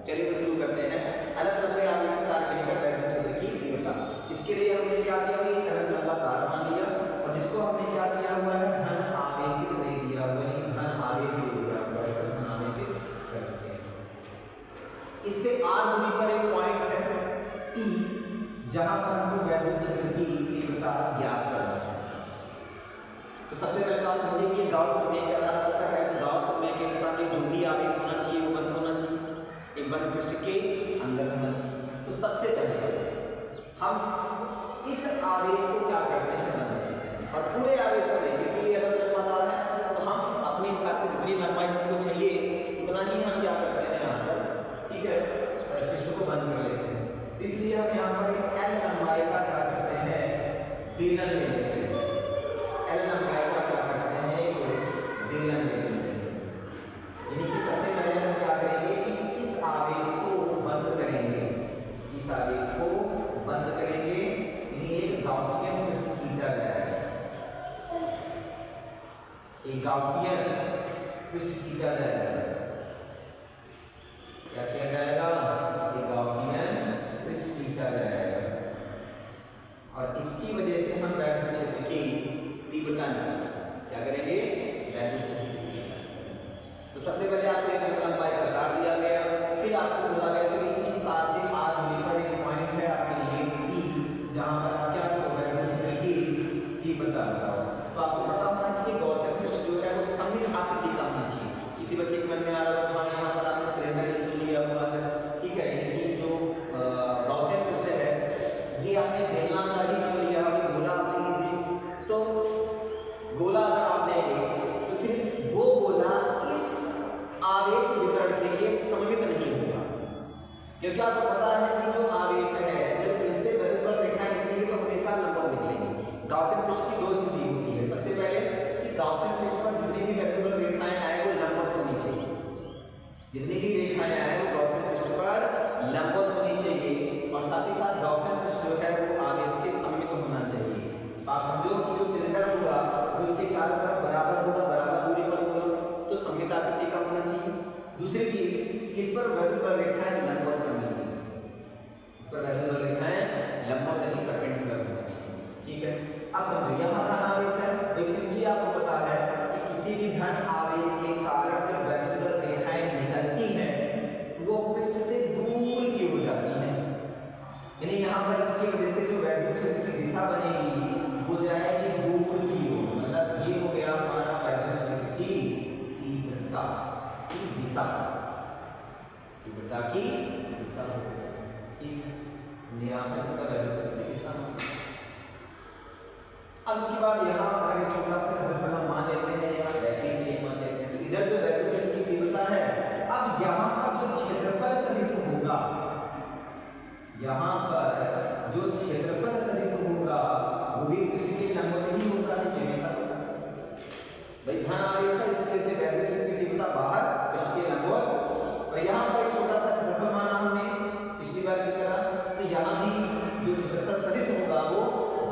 चलिए तो शुरू करते हैं। अनंत लंबे आवेशित तार के निकट वैद्युत क्षेत्र की तीव्रता। इसके लिए हमने क्या किया, ये अनंत लंबा तार मान लिया और जिसको हमने क्या किया हुआ है, धन आवेशित दे दिया हुआ है, धन आवेश दे दिया हुआ है, धन आवेशित कर चुके हैं। इससे r दूरी पर एक पॉइंट है P, जहां पर हमको वैद्युत क्षेत्र की तीव्रता ज्ञात करना है। तो सबसे पहले बात समझिए कि गाउस प्रमेय के आधार पर कर रहे हैं। गाउस प्रमेय के अनुसार जो भी आवेश होना चाहिए वो बंद होना चाहिए, एक बंद पृष्ठ के अंदर होना चाहिए। तो सबसे पहले हम इस आवेश को क्या करते हैं, बंद करते हैं और पूरे आवेश को लेंगे कि ये अनंत लंबा तार है, तो हम अपने हिसाब से जितनी लंबाई हमको चाहिए उतना ही हम क्या करते हैं यहाँ पर, ठीक है, पृष्ठ को बंद कर लेते हैं। इसलिए हम यहाँ पर एक L लंबाई का क्या करते हैं, बेलन ले लेते हैं। L लंबाई का क्या करते हैं, बेलन ले लेते हैं। यानी कि सबसे पहले हम क्या करेंगे कि इस आवेश को बंद करेंगे, इस आवेश को बंद करेंगे। यानी एक गाउसियन पृष्ठ खींचा गया है, एक गाउसियन पृष्ठ खींचा जाएगा। क्या किया जाएगा, एक गाउसियन पृष्ठ खींचा जाएगा और इसकी वजह से हम वैद्युत क्षेत्र की तीव्रता निकालेंगे। क्या करेंगे, वैद्युत क्षेत्र की तीव्रता। तो सबसे पहले आपको एक लंबाई का तार दिया गया, फिर आपको बोला गया कि इस तार से r दूरी पर एक पॉइंट है आपके लिए P, जहां पर आप क्या करो, वैद्युत क्षेत्र की तीव्रता बताओ। तो आपको पता होना चाहिए गॉसियन पृष्ठ जो है वो सममित आकृति का होना चाहिए। किसी बच्चे के मन में आ रहा है यहाँ पर आपने सिलेंडर तो लिया हुआ है, ठीक है, यानी जो गॉसियन पृष्ठ है ये आपने बेलनाकार ही क्यों लिया, अभी गोला आप ले लीजिए। तो गोला अगर आप लेंगे तो फिर वो गोला इस आवेश वितरण के लिए सममित नहीं होगा, क्योंकि आपको पता है कि जो आवेश है जब इनसे वैद्युत रेखाएं निकलेंगी तो हमेशा लंबवत निकलेंगी। गॉसियन पृष्ठ की दो स्थिति होती है। सबसे पहले कि गॉसियन पृष्ठ पर जितनी भी वैद्युत रेखाएं आए वो लंबवत होनी चाहिए, जितनी भी रेखाएं आए वो गॉसियन पृष्ठ पर लंबवत होनी चाहिए और साथ ही साथ गॉसियन पृष्ठ जो है वो आवेश के सममित होना चाहिए। आप समझो कि जो सिलेंडर होगा वो इसके चारों तरफ बराबर होगा, बराबर दूरी पर होगा, तो सममित आकृति का होना चाहिए। दूसरी चीज, इस पर वैद्युत रेखाएं लंबवत होनी चाहिए, इस पर वैद्युत रेखाएं लंबवत यानी परपेंडिकुलर होना चाहिए, ठीक है। अब समझो यहाँ धन आवेश है, बेसिकली आपको पता है कि किसी भी धन आवेश के कारण जब वैद्युत रेखाएं निकलती हैं तो वो पृष्ठ से दूर की हो जाती हैं। यानी यहाँ पर इसकी वजह से जो वैद्युत क्षेत्र की दिशा बनेगी वो जाएगी दूर की ओर, मतलब ये हो गया हमारा वैद्युत क्षेत्र की तीव्रता की दिशा, तीव्रता की दिशा हो गई, ठीक है। यहाँ पर इसका वैद्युत क्षेत्र की दिशा हो गई। अब इसके बाद यहाँ अगर एक छोटा सा क्षेत्रफल हम मान लेते हैं या वैसे ही चीजें मान लेते हैं, तो इधर जो वैद्युत क्षेत्र की तीव्रता है, अब यहाँ पर जो क्षेत्रफल सदिश होगा, यहाँ पर जो क्षेत्रफल सदिश होगा वो भी पृष्ठ के लंबवत ही होता है, ये हमेशा होता है। भाई धन आवेश था इसलिए से वैद्युत क्षेत्र की तीव्रता बाहर, पृष्ठ के लंबवत। और यहाँ पर एक छोटा सा क्षेत्रफल माना हमने पिछली बार की तरह, तो यहाँ भी जो क्षेत्रफल सदिश होगा वो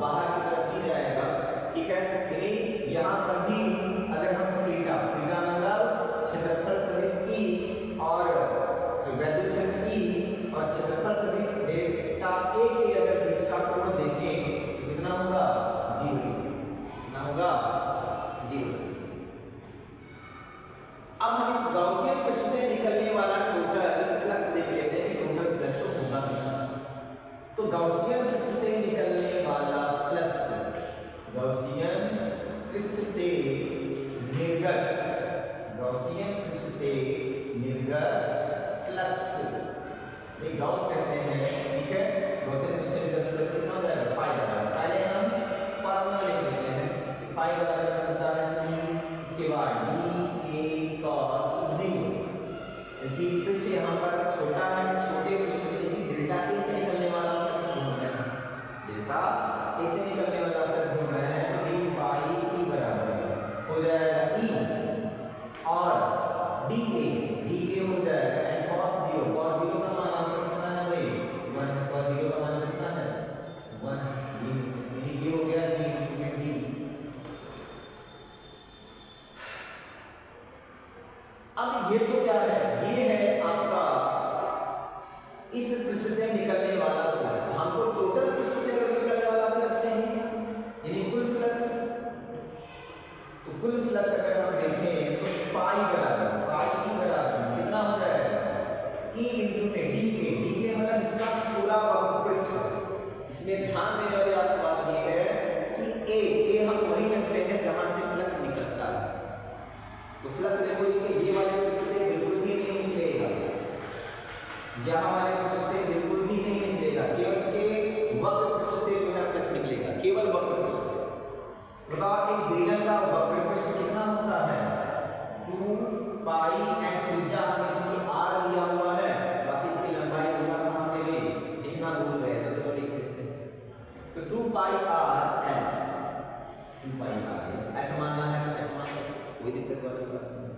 बाहर की तरफ ही जाएगा, ठीक है। यानी यहाँ पर भी अगर हम थीटा, थीटा मतलब क्षेत्रफल सदिश E और वैद्युत क्षेत्र E और क्षेत्रफल सदिश डेल्टा A के अगर बीच का कोण देखें तो कितना होगा, 0, कितना होगा, 0। अब हम इस गॉसियन पृष्ठ से निकलने वाला टोटल फ्लक्स देख लेते हैं कि टोटल फ्लक्स होगा कितना। तो गॉसियन पृष्ठ से निकलने वाला फ्लक्स, गॉसियन पृष्ठ से निर्गत, गॉसियन पृष्ठ से निर्गत फ्लक्स ये गॉस कहते हैं, ठीक है। गॉसियन पृष्ठ से निर्गत फ्लक्स कितना हो जाएगा, फाई बराबर, पहले हम फार्मूला लिख लेते हैं, फाई बराबर होता है E, उसके बाद d a cos 0, क्योंकि पृष्ठ यहाँ पर छोटा है, छोटे पृष्ठ से डेल्टा A से निकलने वाला फ्लक्स ढूंढ रहे हैं, डेल्टा A से निकलने वाला फ्लक्स ढूंढ रहे हैं, d फाई E बराबर हो जाएगा E और dA हो जाएगा एंड cos 0 का मान आपका कितना है भाई, 1, cos 0 का मान कितना है, 1, ये हो गया d। अब ये तो क्या है, ये है आपका ई इंटू में डी ए मतलब इसका पूरा वक्रपृष्ठ। इसमें ध्यान देने वाली आपकी बात ये है कि ए हम वही रखते हैं जहां से फ्लक्स निकलता है। तो फ्लक्स देखो इसके ये वाले पृष्ठ से बिल्कुल भी नहीं निकलेगा, यहाँ वाले पृष्ठ से बिल्कुल भी नहीं निकलेगा, केवल इसके वक्रपृष्ठ से जो है फ्लक्स निकलेगा, केवल वक्रपृष्ठ से। बताओ एक बेलन का वक्रपृष्ठ कितना होता है? 2 पाई एंड त्रिज्या हमने इसकी r लिया हुआ है, बाकी इसकी लंबाई बोला था हमने भी, लिखना भूल गए तो चलो लिख देते हैं। तो 2 पाई r l, 2 पाई r ऐसा मानना है तो ऐसा मान सकते, कोई दिक्कत वाली बात नहीं।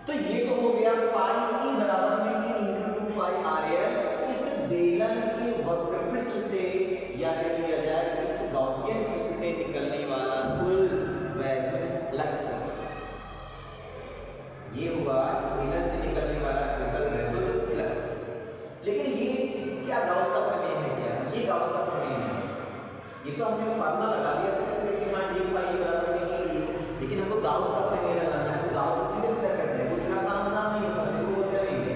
तो ये तो हो गया फाई e बराबर में e into 2 पाई rl। इस बेलन के वक्रपृष्ठ से या कह लिया जाए इस गॉसियन पृष्ठ से निकलने वाला कुल वैद्युत फ्लक्स, ये हुआ इस बेलन से निकलने वाला टोटल वैद्युत फ्लक्स। लेकिन ये क्या गाउस का प्रमेय है? क्या ये गाउस का प्रमेय है? ये तो हमने फार्मूला लगा दिया सीधे कि हाँ d फाई बराबर में e d, लेकिन हमको गाउस का प्रमेय लगाना है। तो गाउस तो सीधे सीधा करते हैं, इतना काम आसान नहीं होता, देखो बोलते नहीं है।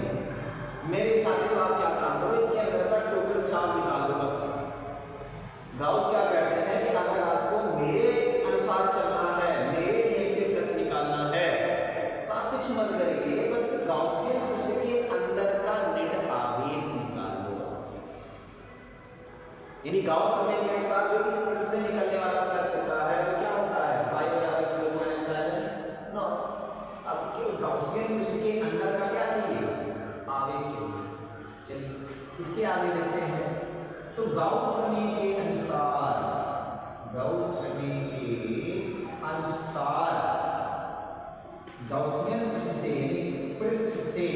मेरे हिसाब से तो आप क्या काम करो, इसके अंदर का टोटल चार्ज निकाल दो बस। गाउस क्या कहते हैं कि अगर आपको मेरे अनुसार चलना है, मेरे नियम से फ्लक्स निकालना है, तो आप कुछ मत करिए, बस गाउसियन पृष्ठ के अंदर का नेट आवेश निकाल लो। यानी गाउस प्रमेय के अनुसार जो इस पृष्ठ से निकलने वाला फ्लक्स होता है वो क्या होता है? फाई बराबर q ओवर एप्सिलॉन नॉट। अब केवल गाउसियन पृष्ठ के अंदर का क्या चाहिए? आवेश चाहिए। चलिए इसके आगे देखते हैं। तो गाउस प्रमेय के अनुसार, गाउस प्रमेय के अनुसार गॉसियन पृष्ठ से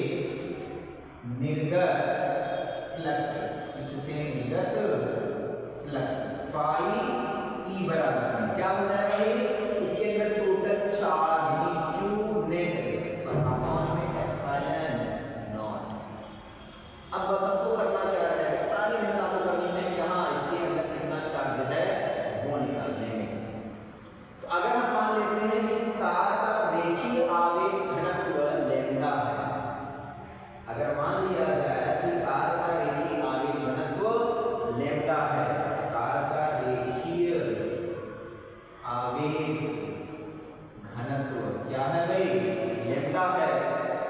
निर्गत फ्लक्स, पृष्ठ से निर्गत फ्लक्स फाई ई बराबर में क्या हो जाएगा? इसके अंदर टोटल चार्ज यानी q नेट और अपॉन में एप्सिलॉन नॉट। अब बस हमको करना क्या है? सारी मेहनत आपको करनी है कि हाँ इसके अंदर कितना चार्ज है वो निकालने में। तो अगर हम मान लेते हैं कि इस तार का रेखीय आवेश घनत्व लैम्डा है, अगर मान लिया जाए कि तार का रेखीय आवेश घनत्व लैम्डा है, तार का रेखीय आवेश घनत्व क्या है भाई? लैम्डा है।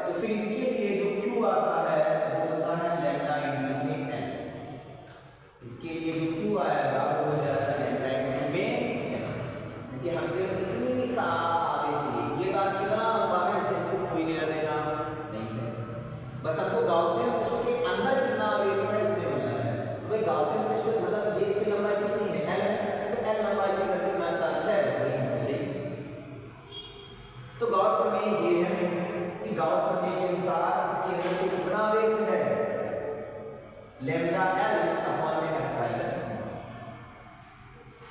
तो फिर इसके लिए जो q आता है वो होता है लैम्डा इंटू में l। इसके लिए जो q आएगा वो हो जाएगा लैम्डा इंटू में l, क्योंकि हमको इतनी का आवेश चाहिए। ये तार कितना लंबा है इससे हमको कोई लेना देना नहीं है, बस हमको गॉसियन पृष्ठ के अंदर कितना आवेश है इससे मिलना है। तो भाई गॉसियन पृष्ठ मतलब ये इसकी लंबाई कितनी है? l है, तो l लंबाई के अंदर कितना चार्ज है वही हमको चाहिए। तो गॉस प्रमेय ये है कि गॉस प्रमेय के अनुसार इसके अंदर कितना आवेश है? लैम्डा l अपॉन में एप्सिलॉन।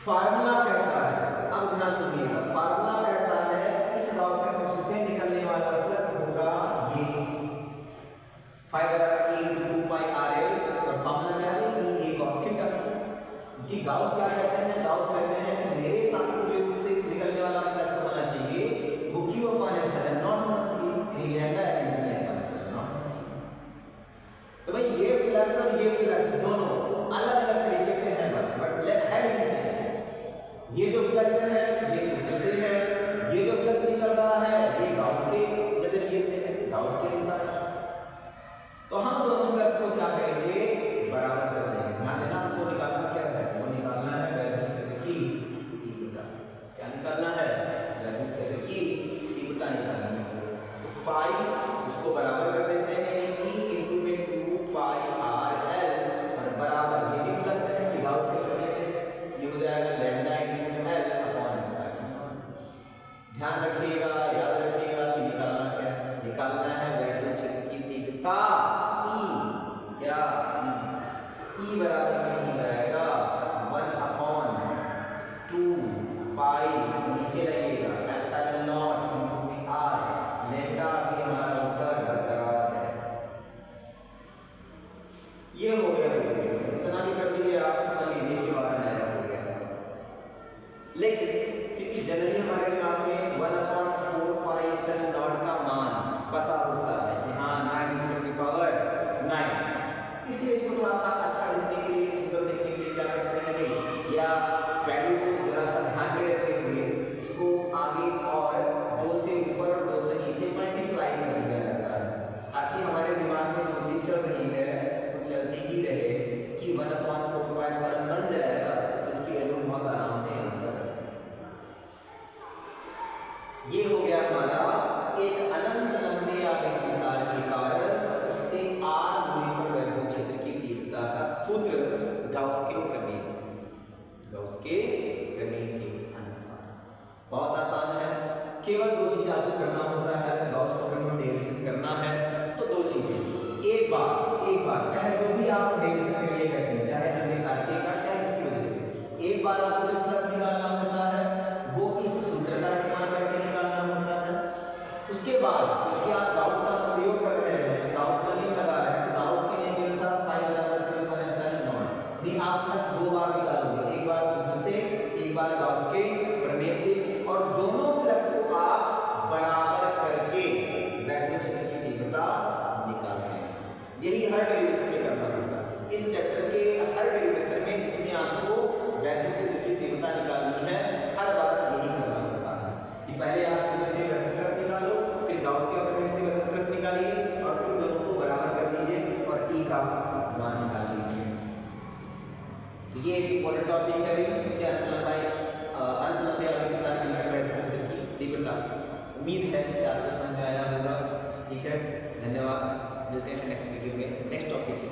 फार्मूला कहता है, अब ध्यान सुनिएगा, फार्मूला कहता है कि इस गॉसियन पृष्ठ से निकलने वाला फ्लक्स होगा ये फाई बराबर e into 2 पाई rl, और फार्मूला क्या है? e a cos theta. कि गाउस क्या कहते हैं? गाउस कहते हैं कि मेरे हिसाब से जो इससे निकलने वाला फ्लक्स होना चाहिए वो q अपॉन एप्सिलॉन नॉट होना चाहिए, यानी lambda into lambda epsilon not होना चाहिए। तो भाई ये फ्लक्स और ये फ्लक्स दोनों अलग अलग तरीके से हैं बस, बट है किसे? ये जो फ्लक्स है ये सूत्र से है, ये जो फ्लक्स निकल रहा है ये गाउस के नजरिए से है, गाउस के अनुसार। तो हम दोनों फ्लक्स को क्या करेंगे? बराबर कर देंगे। ध्यान देना, हमको निकालना क्या है? वो निकालना है वैद्युत क्षेत्र की तीव्रता। क्या निकालना है? वैद्युत क्षेत्र की तीव्रता निकालनी है। तो फाई उसको बराबर कर देते हैं, e into में 2 पाई rl, और बराबर ये भी फ्लक्स है कि गाउस के प्रमेय से ये हो जाएगा लैम्डा into में l अपॉन एप्सिलॉन। ध्यान रखिएगा, याद रखिएगा कि निकालना क्या है? निकालना है वैद्युत क्षेत्र की तीव्रता E। क्या E बराबर में हो जाएगा 1 अपॉन 2 पाई, नीचे लगेगा एप्सिलॉन नॉट इनटू में r। लैम्डा भी हमारा उत्तर बरकरार है। ये हो गया, इतना भी कर दिए आप, समझ लीजिए कि हमारा नया हो गया। लेकिन क्योंकि जनरली हमारे दिमाग में 1/4 पाई एप्सिलॉन नॉट का मान बसा होता है कि हाँ 9 × 10⁻⁹ हर डेरिवेशन में करना होगा। इस चैप्टर के हर डेरिवेशन में जिसमें आपको वैद्युत क्षेत्र की तीव्रता निकालनी है, हर बार यही करना होता है कि पहले आप सूत्र से वैद्युत फ्लक्स निकालो, फिर गाउस के ऑपरेटर से वैद्युत फ्लक्स निकालिए और फिर दोनों को बराबर कर दीजिए और E का मान निकाल लीजिए। तो ये एक इम्पोर्टेंट टॉपिक है कि अंत लंबाई आवेशित वैद्युत क्षेत्र की तीव्रता। उम्मीद है कि आपको समझ में आया होगा। ठीक है, धन्यवाद। मिलते हैं नेक्स्ट वीडियो में नेक्स्ट टॉपिक